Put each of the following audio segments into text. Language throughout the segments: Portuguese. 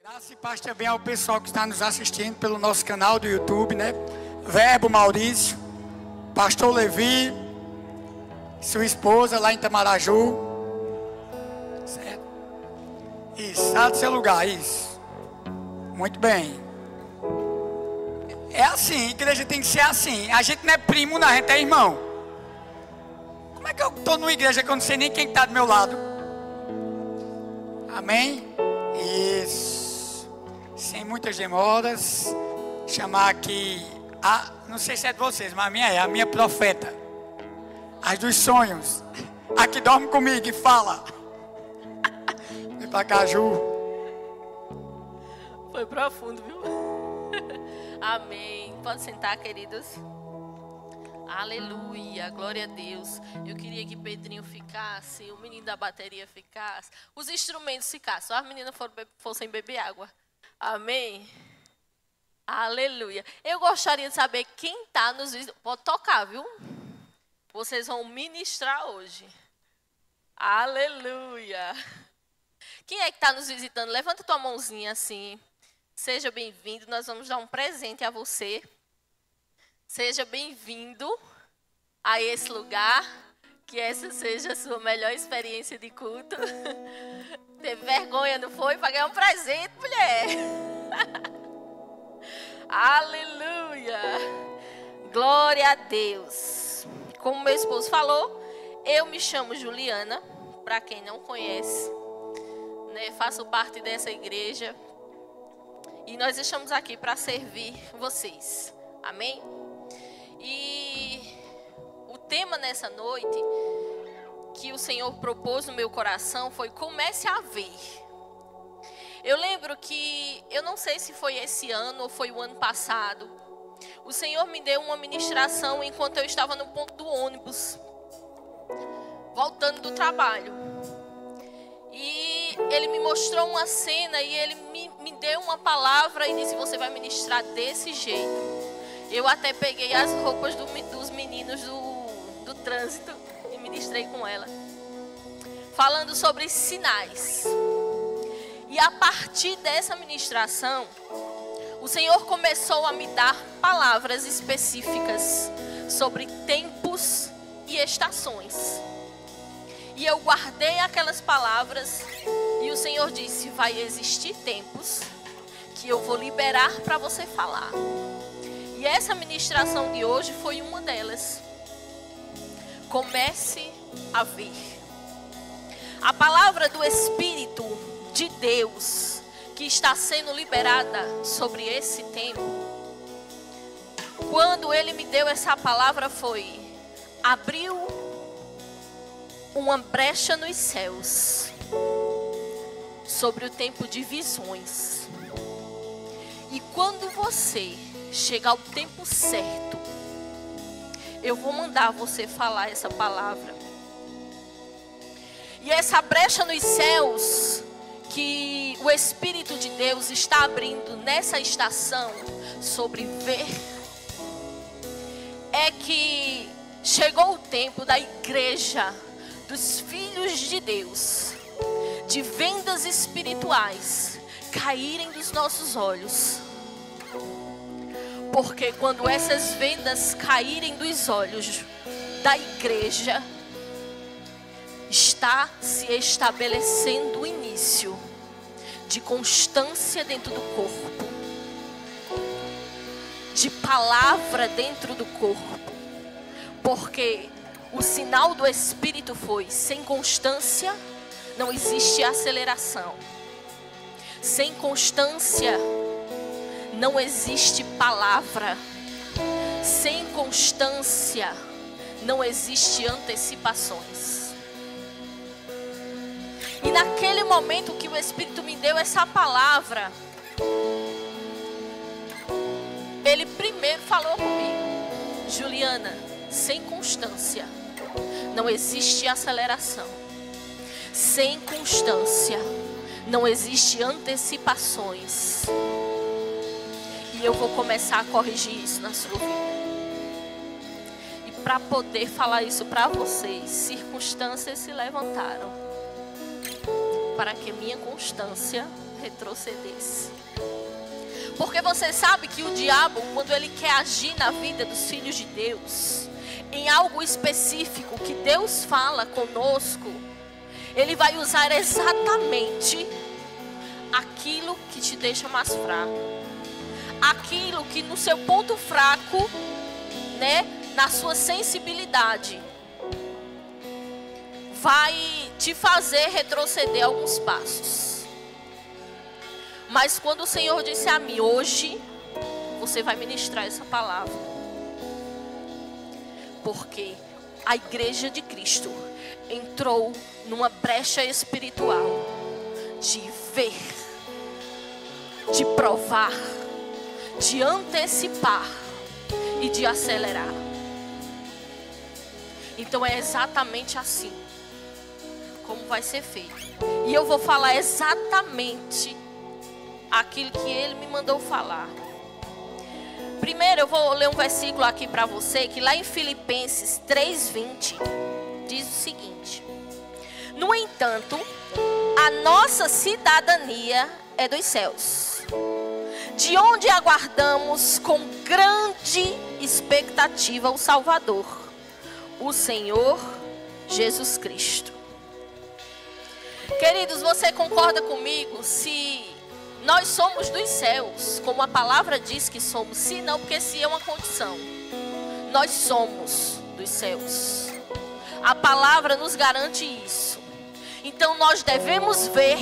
Graça e paz também ao pessoal que está nos assistindo pelo nosso canal do YouTube, né? Verbo Maurício, Pastor Levi, sua esposa lá em Itamaraju. Certo? Isso, sai do seu lugar, isso. Muito bem. É assim, a igreja tem que ser assim. A gente não é primo, não, a gente é irmão. Como é que eu estou numa igreja que eu não sei nem quem está do meu lado? Amém? Isso. Sem muitas demoras, chamar aqui, não sei se é de vocês, mas a minha profeta, as dos sonhos, a que dorme comigo e fala. Vem pra cá, Ju. Foi profundo, viu? Amém. Pode sentar, queridos. Aleluia, glória a Deus. Eu queria que Pedrinho ficasse, o menino da bateria ficasse, os instrumentos ficassem, só as meninas fossem beber água. Amém? Aleluia. Eu gostaria de saber quem está nos... Pode tocar, viu? Vocês vão ministrar hoje. Aleluia. Quem é que está nos visitando? Levanta tua mãozinha assim. Seja bem-vindo. Nós vamos dar um presente a você. Seja bem-vindo a esse lugar. Que essa seja a sua melhor experiência de culto. Teve vergonha, não foi? Para ganhar um presente, mulher. Aleluia. Glória a Deus. Como meu esposo falou, eu me chamo Juliana. Para quem não conhece, né, faço parte dessa igreja. E nós estamos aqui para servir vocês. Amém? E o tema nessa noite que o Senhor propôs no meu coração foi comece a ver. Eu lembro que, eu não sei se foi esse ano ou foi o ano passado, o Senhor me deu uma ministração enquanto eu estava no ponto do ônibus, voltando do trabalho. E Ele me mostrou uma cena e Ele me deu uma palavra e disse, você vai ministrar desse jeito. Eu até peguei as roupas dos meninos do trânsito e ministrei com ela, falando sobre sinais. E a partir dessa ministração, o Senhor começou a me dar palavras específicas sobre tempos e estações. E eu guardei aquelas palavras e o Senhor disse, vai existir tempos que eu vou liberar para você falar. E essa ministração de hoje foi uma delas. Comece a ver. A palavra do Espírito de Deus que está sendo liberada sobre esse tempo, quando Ele me deu essa palavra foi, abriu uma brecha nos céus sobre o tempo de visões. E quando você chegar ao tempo certo, eu vou mandar você falar essa palavra. E essa brecha nos céus que o Espírito de Deus está abrindo nessa estação sobre ver, é que chegou o tempo da igreja, dos filhos de Deus, de vendas espirituais caírem dos nossos olhos. Porque quando essas vendas caírem dos olhos da igreja, está se estabelecendo o início de constância dentro do corpo, de palavra dentro do corpo. Porque o sinal do Espírito foi, sem constância não existe aceleração. Sem constância não existe palavra. Sem constância não existe antecipações. E naquele momento que o Espírito me deu essa palavra, Ele primeiro falou comigo, Juliana, sem constância não existe aceleração. Sem constância não existe antecipações. E eu vou começar a corrigir isso na sua vida. E para poder falar isso para vocês, circunstâncias se levantaram para que minha constância retrocedesse. Porque você sabe que o diabo, quando ele quer agir na vida dos filhos de Deus, em algo específico que Deus fala conosco, ele vai usar exatamente aquilo que te deixa mais fraco. Aquilo que no seu ponto fraco, né, na sua sensibilidade, vai te fazer retroceder alguns passos. Mas quando o Senhor disse a mim, hoje você vai ministrar essa palavra, porque a igreja de Cristo entrou numa brecha espiritual de ver, de provar, de antecipar e de acelerar. Então é exatamente assim como vai ser feito. E eu vou falar exatamente aquilo que ele me mandou falar. Primeiro eu vou ler um versículo aqui para você, que lá em Filipenses 3:20 diz o seguinte: no entanto, a nossa cidadania é dos céus, de onde aguardamos com grande expectativa o Salvador, o Senhor Jesus Cristo. Queridos, você concorda comigo se nós somos dos céus, como a palavra diz que somos? Se não, porque se é uma condição. Nós somos dos céus. A palavra nos garante isso. Então nós devemos ver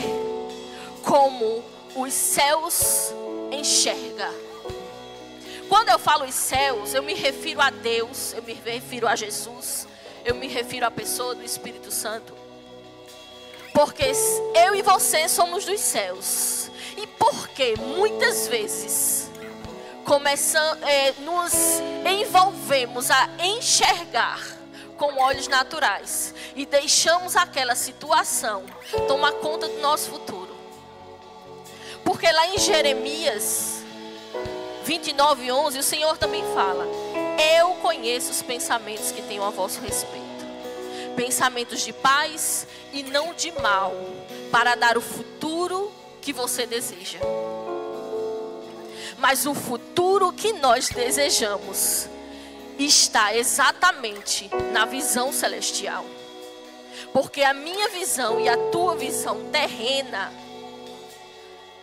como os céus enxergam. Quando eu falo os céus, eu me refiro a Deus, eu me refiro a Jesus, eu me refiro à pessoa do Espírito Santo. Porque eu e você somos dos céus. E porque muitas vezes nos envolvemos a enxergar com olhos naturais e deixamos aquela situação tomar conta do nosso futuro. Porque lá em Jeremias 29:11, o Senhor também fala: eu conheço os pensamentos que tenho a vosso respeito, pensamentos de paz e não de mal, para dar o futuro que você deseja. Mas o futuro que nós desejamos está exatamente na visão celestial. Porque a minha visão e a tua visão terrena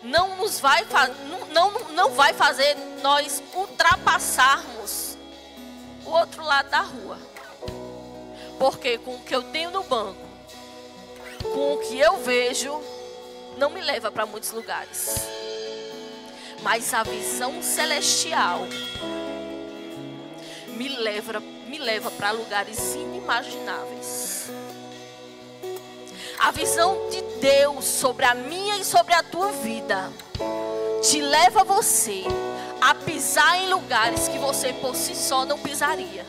não vai fazer nós ultrapassarmos o outro lado da rua. Porque com o que eu tenho no banco, com o que eu vejo, não me leva para muitos lugares. Mas a visão celestial me leva para lugares inimagináveis. A visão de Deus sobre a minha e sobre a tua vida te leva você a pisar em lugares que você por si só não pisaria,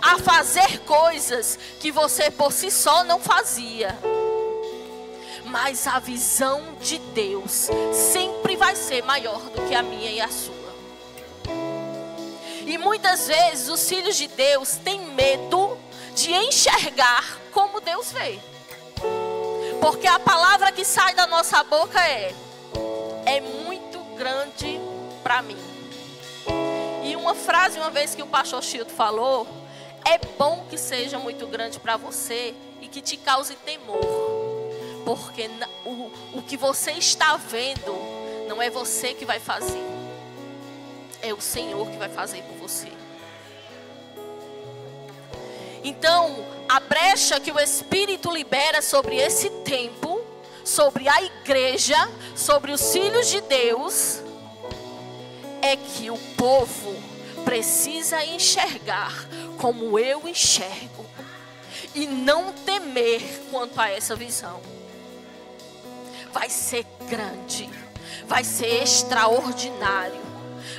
a fazer coisas que você por si só não fazia. Mas a visão de Deus sempre vai ser maior do que a minha e a sua. E muitas vezes os filhos de Deus têm medo de enxergar como Deus vê. Porque a palavra que sai da nossa boca é muito grande para mim. E uma frase uma vez que o pastor Chilton falou: é bom que seja muito grande para você e que te cause temor. Porque o que você está vendo não é você que vai fazer, é o Senhor que vai fazer por você. Então, a brecha que o Espírito libera sobre esse tempo, sobre a igreja, sobre os filhos de Deus, é que o povo precisa enxergar como eu enxergo e não temer quanto a essa visão. Vai ser grande, vai ser extraordinário,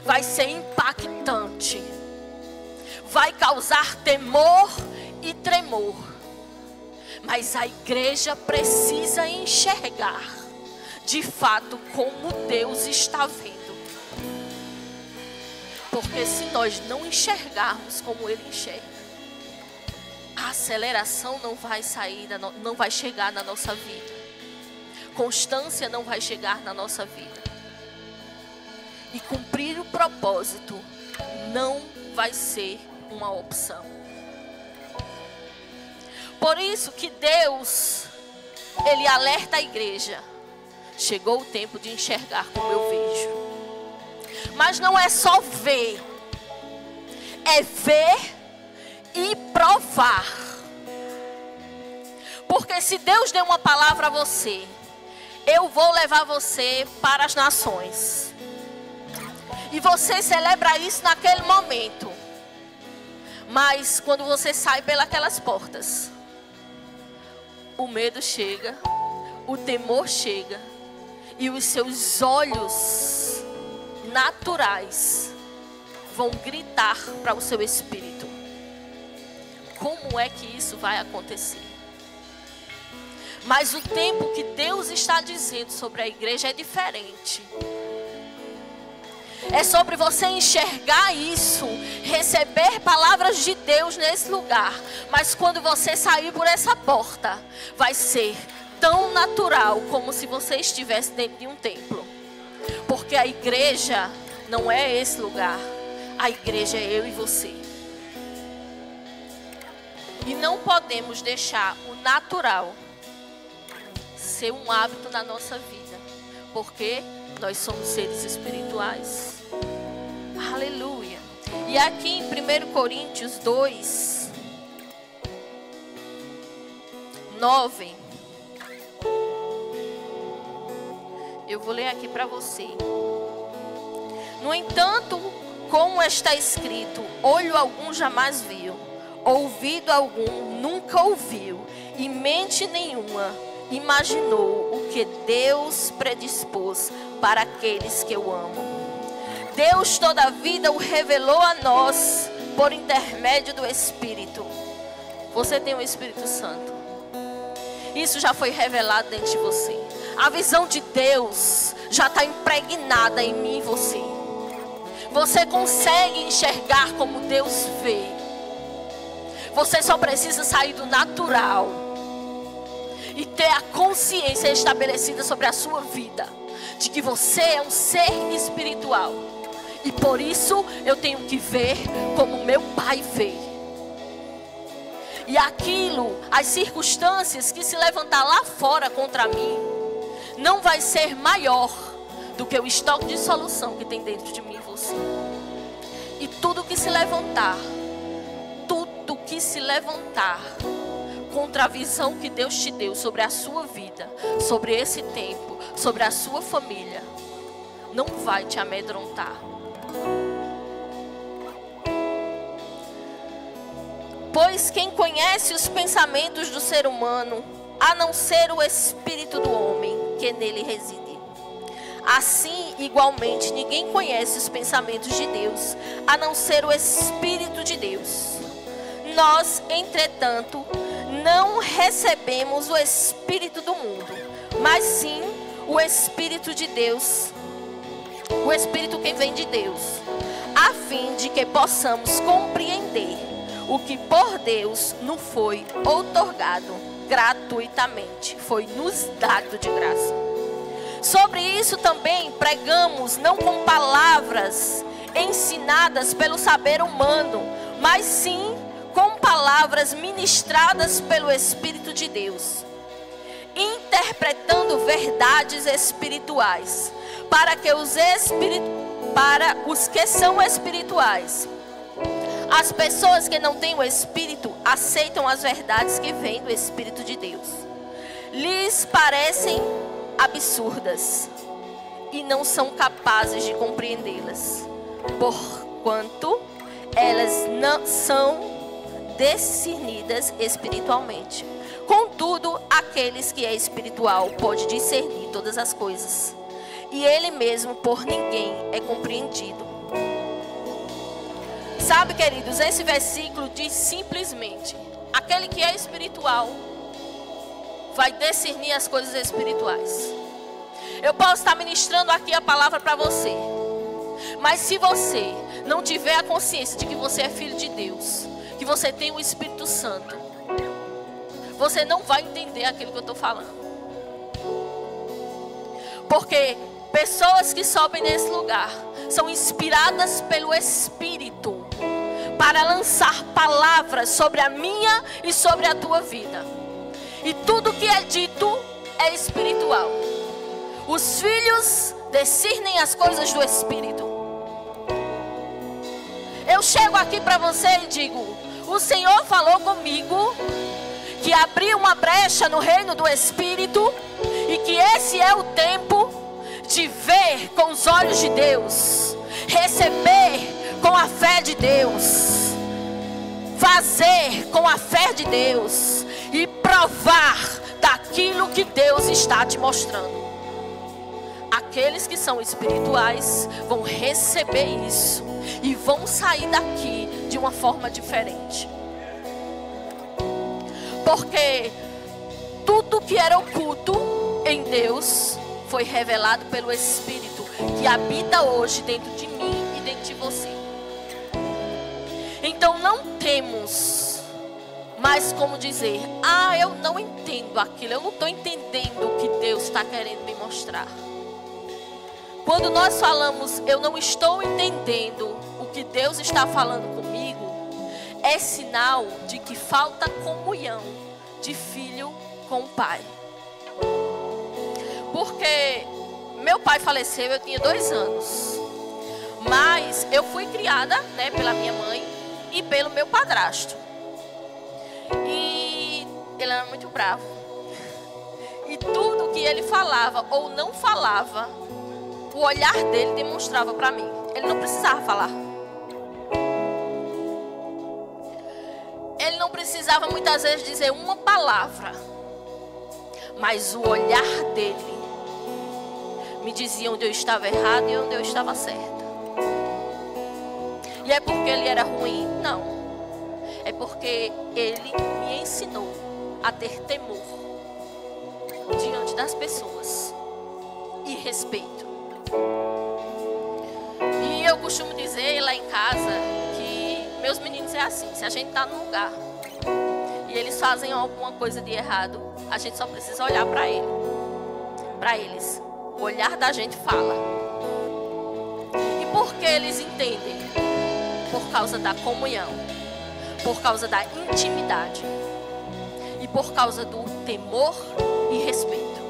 vai ser impactante, vai causar temor e tremor. Mas a igreja precisa enxergar de fato como Deus está vendo. Porque se nós não enxergarmos como Ele enxerga, a aceleração não vai chegar na nossa vida. constância não vai chegar na nossa vida. E cumprir o propósito não vai ser uma opção. Por isso que Deus, Ele alerta a igreja. Chegou o tempo de enxergar como eu vejo. Mas não é só ver. É ver e provar. Porque se Deus deu uma palavra a você, eu vou levar você para as nações. E você celebra isso naquele momento. Mas quando você sai pelas portas, o medo chega, o temor chega, e os seus olhos naturais vão gritar para o seu espírito. Como é que isso vai acontecer? Mas o tempo que Deus está dizendo sobre a igreja é diferente. É sobre você enxergar isso, receber palavras de Deus nesse lugar. Mas quando você sair por essa porta, vai ser tão natural como se você estivesse dentro de um templo. Porque a igreja não é esse lugar. A igreja é eu e você. E não podemos deixar o natural ser um hábito na nossa vida. Porque nós somos seres espirituais. Aleluia. E aqui em 1 Coríntios 2, 9. Eu vou ler aqui para você. No entanto, como está escrito, olho algum jamais viu, ouvido algum nunca ouviu, e mente nenhuma imaginou o que Deus predispôs para aqueles que o amam. Deus toda a vida o revelou a nós por intermédio do Espírito. Você tem o Espírito Santo. Isso já foi revelado dentro de você. A visão de Deus já está impregnada em mim e você. Você consegue enxergar como Deus vê. Você só precisa sair do natural e ter a consciência estabelecida sobre a sua vida, de que você é um ser espiritual. E por isso eu tenho que ver como meu Pai vê. E aquilo, as circunstâncias que se levantar lá fora contra mim, não vai ser maior do que o estoque de solução que tem dentro de mim e você. E tudo que se levantar contra a visão que Deus te deu sobre a sua vida, sobre esse tempo, sobre a sua família, não vai te amedrontar. Pois quem conhece os pensamentos do ser humano, a não ser o espírito do homem que nele reside? Assim, igualmente, ninguém conhece os pensamentos de Deus, a não ser o Espírito de Deus. Nós, entretanto, não recebemos o Espírito do mundo, mas sim o Espírito de Deus, o Espírito que vem de Deus, a fim de que possamos compreender o que por Deus nos foi outorgado gratuitamente, foi nos dado de graça. Sobre isso também pregamos, não com palavras ensinadas pelo saber humano, mas sim com palavras ministradas pelo Espírito de Deus, interpretando verdades espirituais, para os que são espirituais. As pessoas que não têm o Espírito aceitam as verdades que vêm do Espírito de Deus. Lhes parecem absurdas e não são capazes de compreendê-las, porquanto elas não são discernidas espiritualmente. Contudo, aqueles que é espiritual pode discernir todas as coisas, e ele mesmo por ninguém é compreendido. Sabe, queridos, esse versículo diz simplesmente: aquele que é espiritual vai discernir as coisas espirituais. Eu posso estar ministrando aqui a palavra para você, mas se você não tiver a consciência de que você é filho de Deus, que você tem o Espírito Santo, você não vai entender aquilo que eu estou falando. Porque pessoas que sobem nesse lugar são inspiradas pelo Espírito para lançar palavras sobre a minha e sobre a tua vida. E tudo que é dito é espiritual. Os filhos discernem as coisas do Espírito. Eu chego aqui para você e digo: o Senhor falou comigo que abriu uma brecha no reino do Espírito e que esse é o tempo de ver com os olhos de Deus, receber com a fé de Deus, fazer com a fé de Deus e provar daquilo que Deus está te mostrando. Aqueles que são espirituais vão receber isso e vão sair daqui de uma forma diferente. Porque tudo que era oculto em Deus foi revelado pelo Espírito que habita hoje dentro de mim e dentro de você. Então não temos mais como dizer: ah, eu não entendo aquilo, eu não estou entendendo o que Deus está querendo me mostrar. Quando nós falamos eu não estou entendendo o que Deus está falando comigo, é sinal de que falta comunhão de filho com o pai. Porque meu pai faleceu, eu tinha 2 anos. Mas eu fui criada, né, pela minha mãe e pelo meu padrasto. E ele era muito bravo. E tudo que ele falava ou não falava, o olhar dele demonstrava para mim. Ele não precisava falar. Ele não precisava muitas vezes dizer uma palavra. Mas o olhar dele me dizia onde eu estava errado e onde eu estava certa. E é porque ele era ruim? Não. É porque ele me ensinou a ter temor diante das pessoas e respeito. E eu costumo dizer lá em casa que meus meninos é assim: se a gente está num lugar e eles fazem alguma coisa de errado, a gente só precisa olhar para eles. O olhar da gente fala. E por que eles entendem? Por causa da comunhão, por causa da intimidade e por causa do temor e respeito.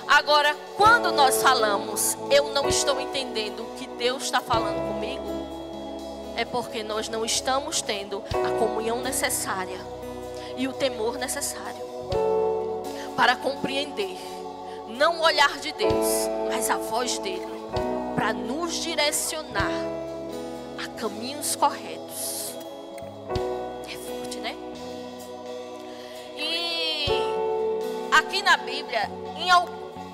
Agora, quando nós falamos eu não estou entendendo o que Deus está falando comigo, é porque nós não estamos tendo a comunhão necessária e o temor necessário para compreender não o olhar de Deus, mas a voz dele, para nos direcionar a caminhos corretos. É forte, né? E aqui na Bíblia,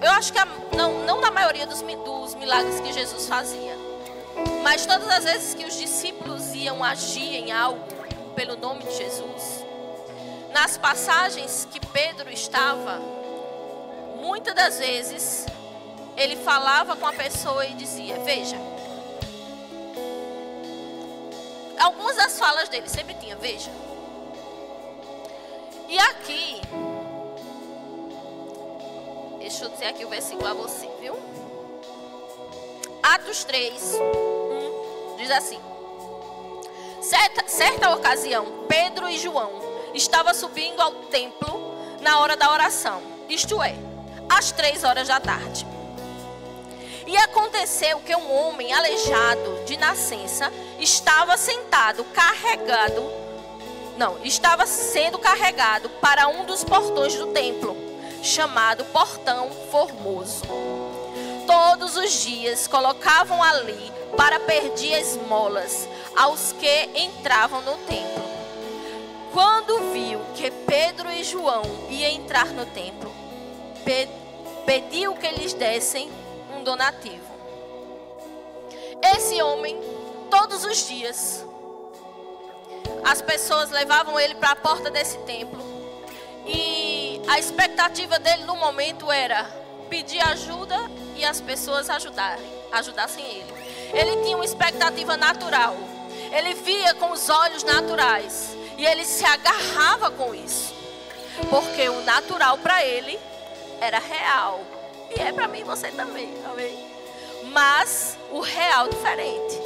eu acho que não na maioria dos milagres que Jesus fazia, mas todas as vezes que os discípulos iam agir em algo pelo nome de Jesus, nas passagens que Pedro estava, muitas das vezes ele falava com a pessoa e dizia: veja. Algumas das falas dele sempre tinha: veja. E aqui, deixa eu dizer aqui o versículo a você, viu? Atos 3, 1, diz assim: certa ocasião, Pedro e João estavam subindo ao templo na hora da oração, isto é, às 3 horas da tarde. E aconteceu que um homem aleijado de nascença estava sendo carregado para um dos portões do templo, chamado Portão Formoso. Todos os dias colocavam ali para pedir esmolas aos que entravam no templo. Quando viu que Pedro e João iam entrar no templo, pediu que lhes dessem um donativo. Esse homem, todos os dias, as pessoas levavam ele para a porta desse templo e a expectativa dele no momento era pedir ajuda e as pessoas ajudassem ele. Ele tinha uma expectativa natural, ele via com os olhos naturais e ele se agarrava com isso, porque o natural para ele era real E é para mim e você também, amém? Mas o real diferente.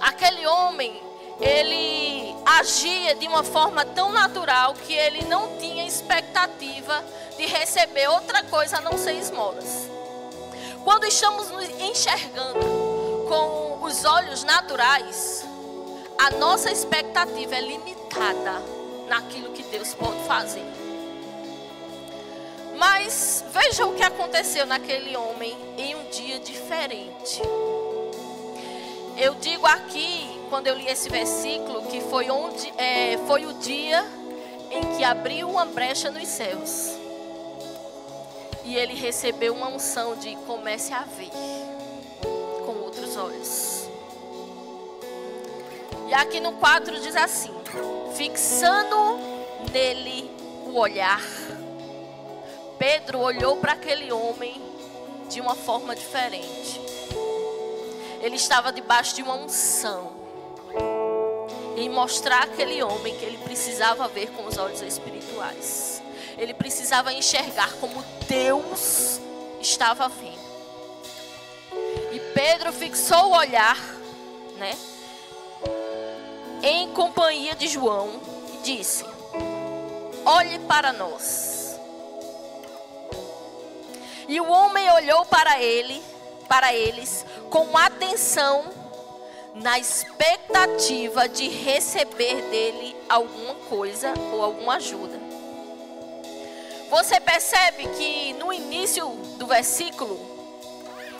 Aquele homem, ele agia de uma forma tão natural que ele não tinha expectativa de receber outra coisa a não ser esmolas. Quando estamos nos enxergando com os olhos naturais, a nossa expectativa é limitada naquilo que Deus pode fazer. Mas veja o que aconteceu naquele homem em um dia diferente. Eu digo aqui, quando eu li esse versículo, que foi o dia em que abriu uma brecha nos céus. E ele recebeu uma unção de comece a ver com outros olhos. E aqui no 4 diz assim: fixando nele o olhar, Pedro olhou para aquele homem de uma forma diferente. Ele estava debaixo de uma unção em mostrar àquele homem que ele precisava ver com os olhos espirituais. Ele precisava enxergar como Deus estava vendo. E Pedro fixou o olhar, né, em companhia de João e disse: olhe para nós. E o homem olhou para eles com atenção, na expectativa de receber dele alguma coisa ou alguma ajuda. Você percebe que no início do versículo,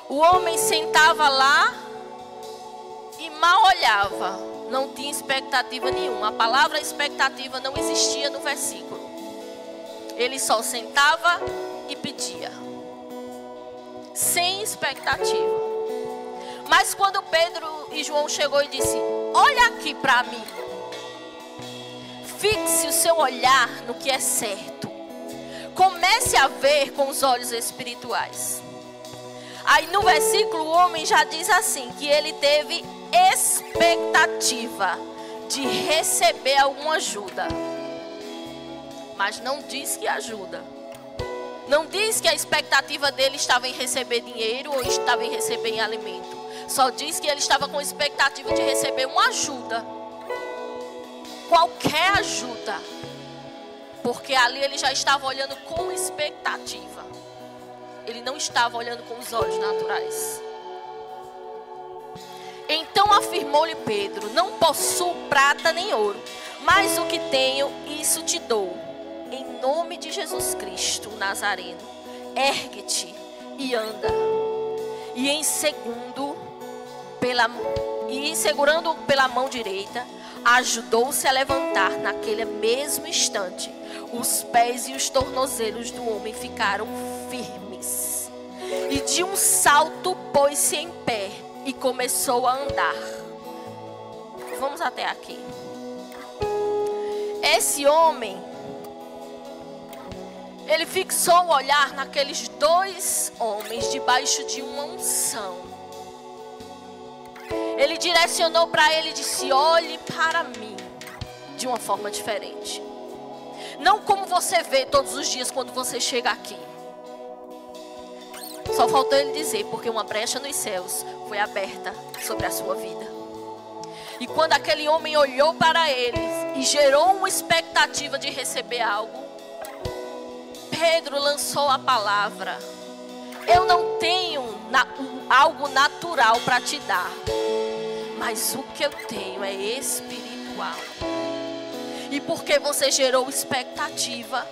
o homem sentava lá e mal olhava, não tinha expectativa nenhuma. A palavra expectativa não existia no versículo. Ele só sentava e pedia, sem expectativa. Mas quando Pedro e João chegou e disse: olha aqui para mim, fixe o seu olhar no que é certo, comece a ver com os olhos espirituais. Aí no versículo o homem já diz assim, que ele teve expectativa de receber alguma ajuda, mas não diz que ajuda. Não diz que a expectativa dele estava em receber dinheiro ou estava em receber alimento. Só diz que ele estava com expectativa de receber uma ajuda. Qualquer ajuda. Porque ali ele já estava olhando com expectativa. Ele não estava olhando com os olhos naturais. Então afirmou-lhe Pedro: não possuo prata nem ouro, mas o que tenho, isso te dou. Em nome de Jesus Cristo, o Nazareno, ergue-te e anda. E segurando pela mão direita, ajudou-se a levantar. Naquele mesmo instante, os pés e os tornozelos do homem ficaram firmes. E de um salto pôs-se em pé e começou a andar. Vamos até aqui. Esse homem, ele fixou o olhar naqueles dois homens debaixo de uma unção. Ele direcionou para ele e disse: olhe para mim de uma forma diferente. Não como você vê todos os dias quando você chega aqui. Só faltou ele dizer, porque uma brecha nos céus foi aberta sobre a sua vida. E quando aquele homem olhou para ele e gerou uma expectativa de receber algo, Pedro lançou a palavra: eu não tenho algo natural para te dar, mas o que eu tenho é espiritual. E porque você gerou expectativa,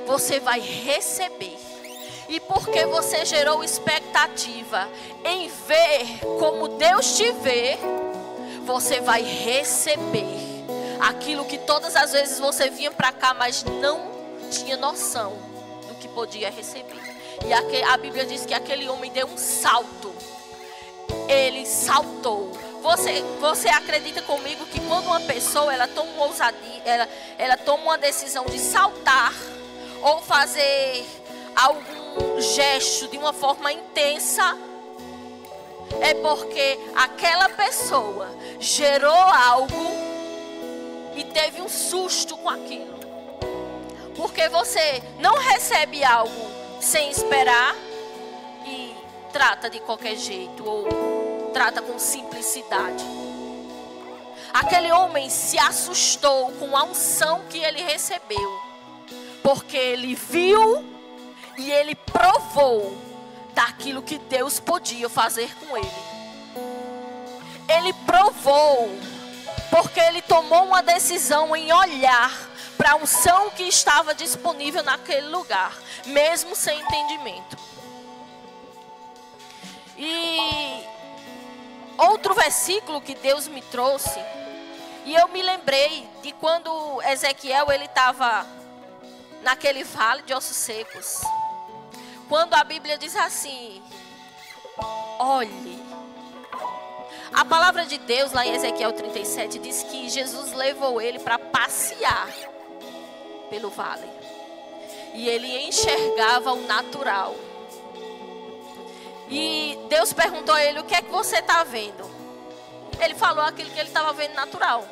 você vai receber. E porque você gerou expectativa em ver como Deus te vê, você vai receber aquilo que todas as vezes você vinha para cá, mas não tinha noção do que podia receber. E a Bíblia diz que aquele homem deu um salto. Ele saltou. Você acredita comigo que quando uma pessoa ela toma uma ousadia, ela toma uma decisão de saltar ou fazer algum gesto de uma forma intensa, é porque aquela pessoa gerou algo e teve um susto com aquilo. Porque você não recebe algo sem esperar e trata de qualquer jeito ou trata com simplicidade. Aquele homem se assustou com a unção que ele recebeu, porque ele viu e ele provou daquilo que Deus podia fazer com ele. Ele provou, porque ele tomou uma decisão em olhar para a unção que estava disponível naquele lugar, mesmo sem entendimento. E outro versículo que Deus me trouxe, e eu me lembrei de quando Ezequiel ele estava naquele vale de ossos secos. Quando a Bíblia diz assim: olhe. A palavra de Deus lá em Ezequiel 37 diz que Jesus levou ele para passear pelo vale. E ele enxergava o natural. E Deus perguntou a ele: o que é que você está vendo? Ele falou aquilo que ele estava vendo natural.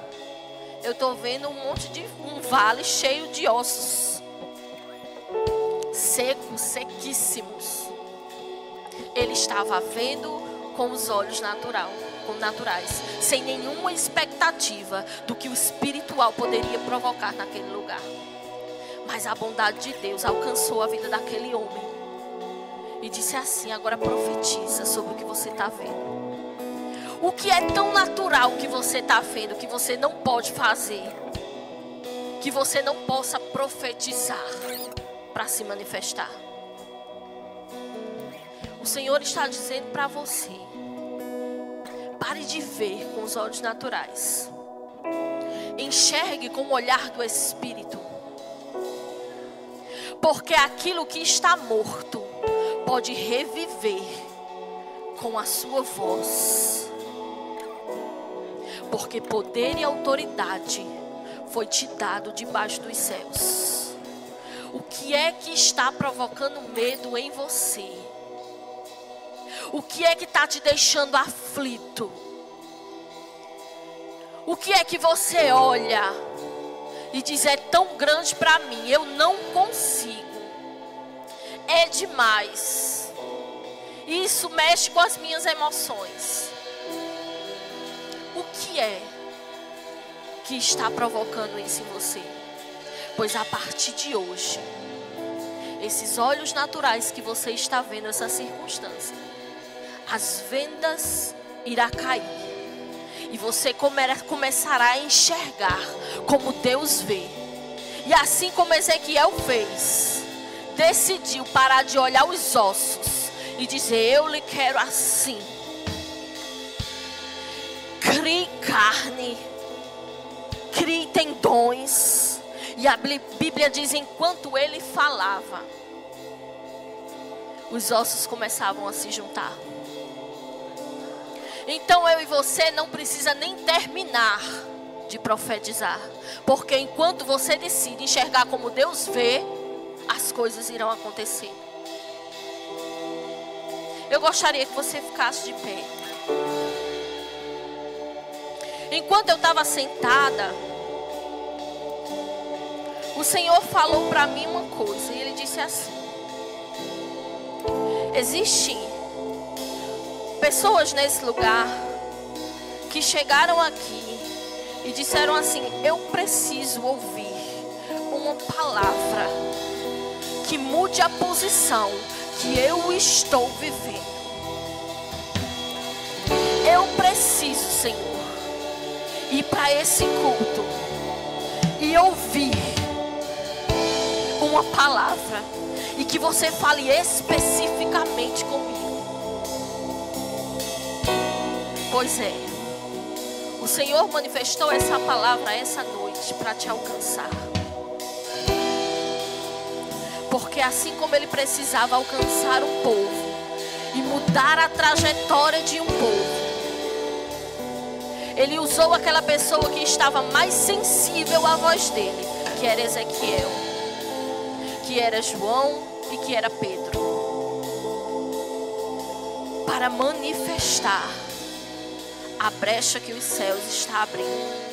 Eu estou vendo um vale cheio de ossos. Secos, sequíssimos. Ele estava vendo com os olhos naturais, sem nenhuma expectativa do que o espiritual poderia provocar naquele lugar. Mas a bondade de Deus alcançou a vida daquele homem e disse assim: agora profetiza sobre o que você está vendo. O que é tão natural que você está vendo, que você não pode fazer, que você não possa profetizar para se manifestar? O Senhor está dizendo para você: pare de ver com os olhos naturais. Enxergue com o olhar do Espírito. Porque aquilo que está morto pode reviver com a sua voz. Porque poder e autoridade foi te dado debaixo dos céus. O que é que está provocando medo em você? O que é que está te deixando aflito? O que é que você olha e diz: é tão grande para mim, eu não consigo. É demais. Isso mexe com as minhas emoções. O que é que está provocando isso em você? Pois a partir de hoje, esses olhos naturais que você está vendo, essa circunstância, as vendas irá cair. E você começará a enxergar como Deus vê. E assim como Ezequiel fez, decidiu parar de olhar os ossos e dizer: eu lhe quero assim. Crie carne, crie tendões. E a Bíblia diz: enquanto ele falava, os ossos começavam a se juntar. Então eu e você não precisa nem terminar de profetizar, porque enquanto você decide enxergar como Deus vê, as coisas irão acontecer. Eu gostaria que você ficasse de pé. Enquanto eu estava sentada, o Senhor falou para mim uma coisa, e Ele disse assim: existem pessoas nesse lugar que chegaram aqui e disseram assim: eu preciso ouvir uma palavra que mude a posição que eu estou vivendo. Eu preciso, Senhor, ir para esse culto e ouvir uma palavra, e que você fale especificamente comigo. Pois é, o Senhor manifestou essa palavra essa noite para te alcançar. Porque assim como Ele precisava alcançar um povo e mudar a trajetória de um povo, Ele usou aquela pessoa que estava mais sensível à voz dele, que era Ezequiel, que era João e que era Pedro, para manifestar a brecha que os céus estão abrindo.